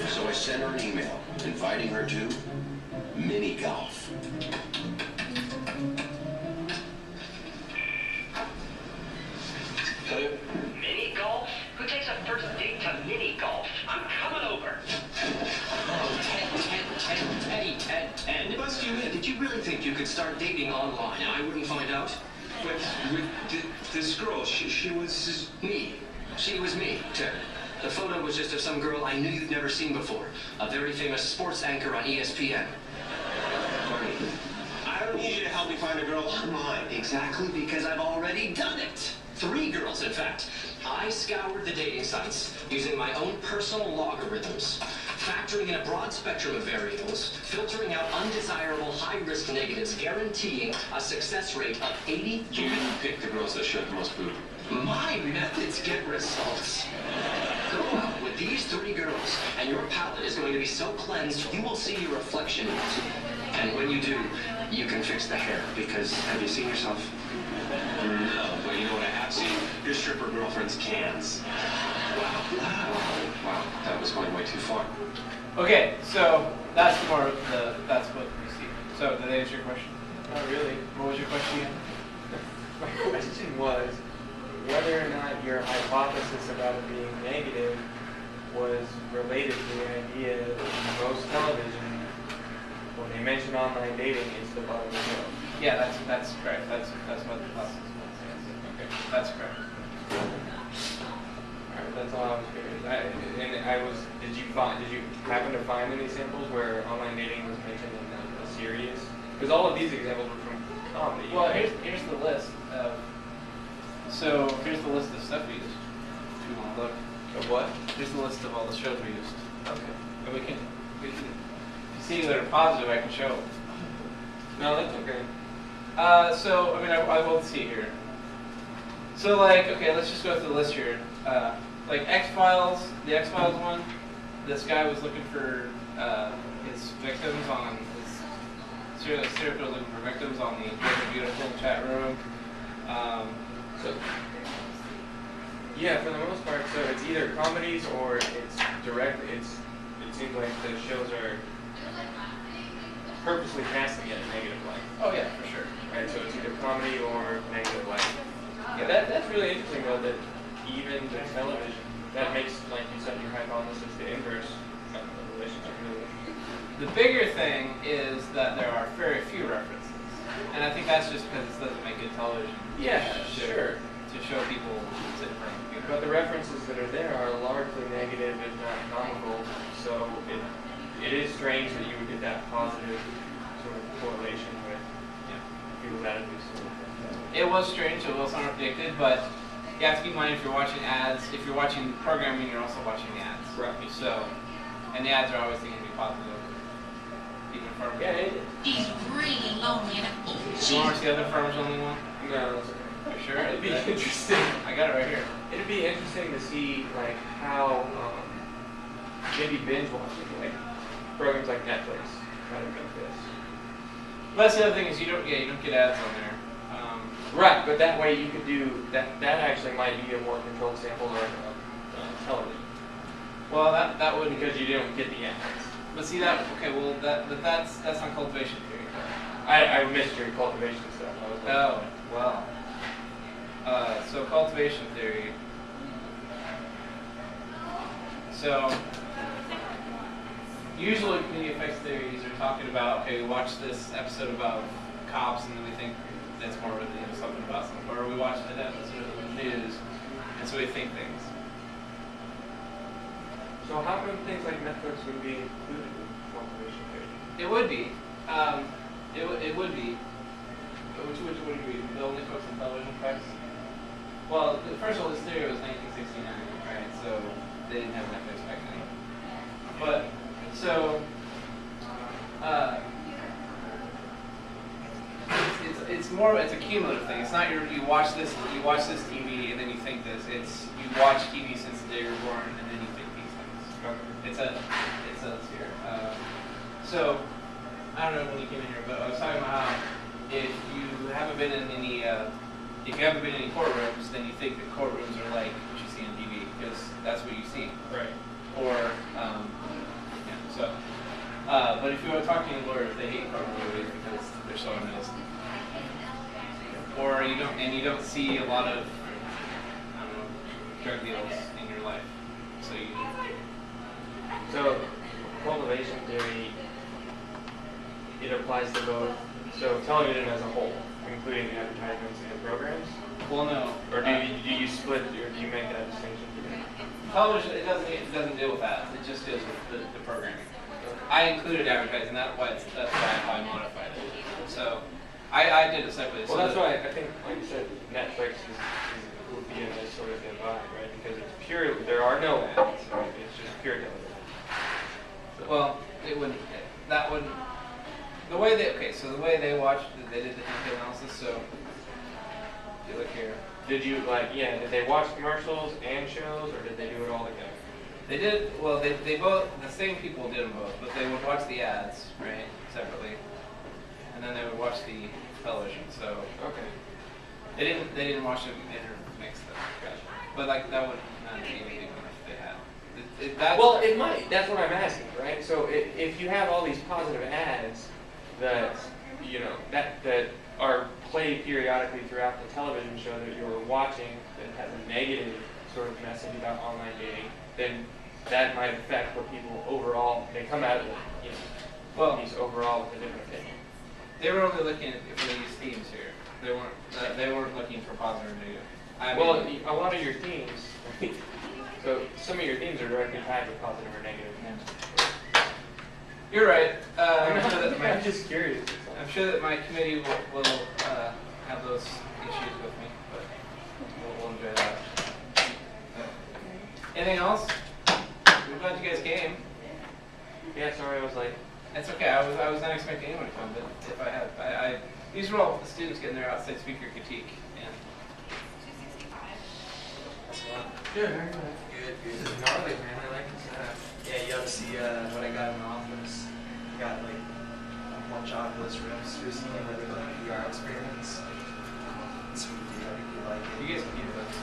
So I sent her an email inviting her to mini golf. Mini golf? Who takes a first date to mini golf? I'm coming over. Oh, Ted. Bust you in. Did you really think you could start dating online and I wouldn't find out? But with this girl, she was... Me. She was me, Ted. The photo was just of some girl I knew you'd never seen before. A very famous sports anchor on ESPN. Barney, I don't need you to help me find a girl online. Exactly, because I've already done it. 3 girls, in fact. I scoured the dating sites using my own personal logarithms, factoring in a broad spectrum of variables, filtering out undesirable high-risk negatives, guaranteeing a success rate of 80. You didn't pick the girls that showed the most booty. My methods get results. Go out with these 3 girls, and your palate is going to be so cleansed, you will see your reflection in it. And when you do, you can fix the hair, because have you seen yourself? No, but you know what I have seen? Your stripper girlfriend's cans. Wow, that was going way too far. Okay, so that's more of that's what we see. So did that answer your question? Not really. What was your question again? My question was whether or not your hypothesis about it being negative was related to the idea that in most television, when they mention online dating, it's the butt of the joke. Yeah, that's correct. That's what the hypothesis was. Yes. Okay, that's correct. Alright, that's all I was curious. Did you happen to find any samples where online dating was mentioned in a serious? Because all of these examples were from comedy. Well, here's the list of. So here's the list of stuff we used. If you want to look. Of what? Here's the list of all the shows we used. Okay. And we can if you see that are positive, I can show. No, that's okay. So I mean, I will see here. So like, okay, let's just go through the list here. Like X-Files, the X-Files one. This guy was looking for his his victims on his serial killers looking for victims on the Beautiful chat room. So yeah, for the most part, so it's either comedies or it's direct. It seems like the shows are purposely casting it in negative light. Oh yeah, for sure. Right, so it's either comedy or negative light. Yeah, that's really interesting though, that even the television, that makes, like you said, your hypothesis the inverse of the relationship. The bigger thing is that there are very few references. And I think that's just because it doesn't make good television. Yeah, sure. To show people sit in front of people. But the references that are there are largely negative, if not comical. So it is strange that you would get that positive sort of correlation with people's attitudes. It was strange, it was unpredicted, but you have to keep in mind if you're watching ads, if you're watching programming, you're also watching ads. Right. So, and the ads are always going to be positive. Even farmers. Yeah, He's really lonely and you want to see the other Farmers Only one? No, that's okay. For sure? It'd be interesting. I got it right here. It'd be interesting to see like how maybe binge watching, like programs like Netflix kind of make this. But that's the other thing is you don't get ads on there. Right, but that way you could do that. That actually might be a more controlled sample of television. Well, that would because you don't get the ads. But see that that's not cultivation theory. I missed your cultivation stuff. Oh well. So cultivation theory. So usually community effects theories are talking about, okay, we watch this episode about cops and then we think that's more of something about something, or we watch an episode of the news and so we think things. So how come things like Netflix would be included in cultivation theory? It would be. It would be. Which would be the only folks on television effects? Well, first of all, this theory was 1969, right? So they didn't have Netflix back then. But so it's a cumulative thing. It's not you watch this TV and then you think this. It's you watch TV since the day you were born and then you think these things. It's a sphere. So I don't know when you came in here, but I was talking about how if you haven't been in any courtrooms, then you think that courtrooms are like what you see on TV because that's what you see. Right. Or but if you were talking to lawyers, they hate courtroom movies because they're so amazing. Or you don't see a lot of drug deals in your life. So cultivation theory, it applies to both. So television as a whole, including advertisements and programs. Well, no. Or do you split, or do you make that distinction? Television, it doesn't deal with ads. It just deals with the programming. I included advertising. That's why I modified it. So I did it separately. Well, that's why I think, like you said, Netflix would be in this sort of divide, right? Because it's pure. There are no ads, right? It's just pure television. Well, it wouldn't. That wouldn't. The way they they watched, they did the detail analysis. So if you look here. Did they watch commercials and shows, or did they do it all together? They did, well, they both, the same people did them both, but they would watch the ads, right, separately. And then they would watch the television, so. Okay. They didn't watch them intermixed though. Gotcha. But like, that would not be anything if they had. It might, that's what I'm asking, right? So if you have all these positive ads that, that are played periodically throughout the television show that you're watching that has a negative sort of message about online dating, then that might affect what people overall, they come out of it, these overall with a different opinion. They were only looking for these themes here. They weren't looking for positive or negative. A lot of your themes, so some of your themes are directly tied with positive or negative. You're right. I'm just curious. I'm sure that my committee will have those issues with me, but we'll enjoy that. Anything else? We're glad you guys came. Yeah, sorry I was late. That's okay. I was not expecting anyone to come, but if I had, these were all the students getting their outside speaker critique. And Good. How are you? Good. This is gnarly, man. I like this setup. Yeah, you ought to see what I got in the office. got like a bunch of Oculus Rifts recently where they're like VR experiments. So we do, I think you like it. You guys can use those.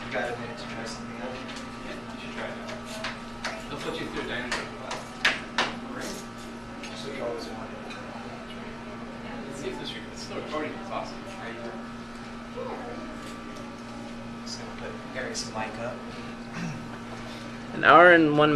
You got a minute to try something out? Yeah, you should try it. They'll put you through a dynamic class. Great. Just what you always wanted. Let's see if this is still recording. It's awesome. How you doing? Just gonna put Gary's mic up. An hour and 1